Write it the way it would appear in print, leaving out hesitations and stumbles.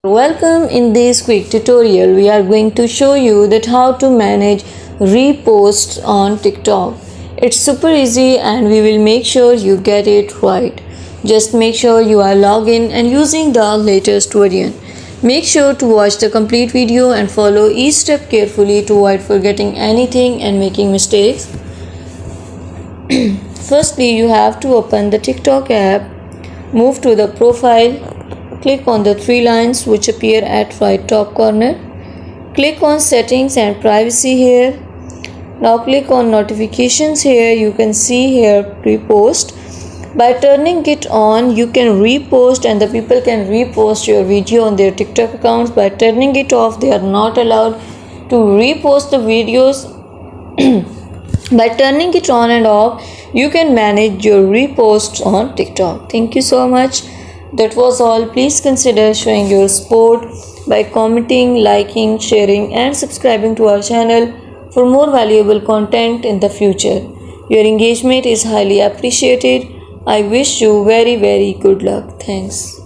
Welcome. In this quick tutorial we are going to show you that how to manage reposts on TikTok. It's super easy and we will make sure you get it right. Just make sure you are logged in and using the latest version. Make sure to watch the complete video and follow each step carefully to avoid forgetting anything and making mistakes. Firstly, you have to open the TikTok app, move to the profile, click on the three lines which appear at right top corner. Click on settings and privacy here. Now click on notifications here. You can see here repost. By turning it on, you can repost and the people can repost your video on their TikTok accounts. By turning it off, they are not allowed to repost the videos. By turning it on and off, you can manage your reposts on TikTok. Thank you so much. That was all. Please consider showing your support by commenting, liking, sharing and subscribing to our channel for more valuable content in the future. Your engagement is highly appreciated. I wish you very good luck. Thanks.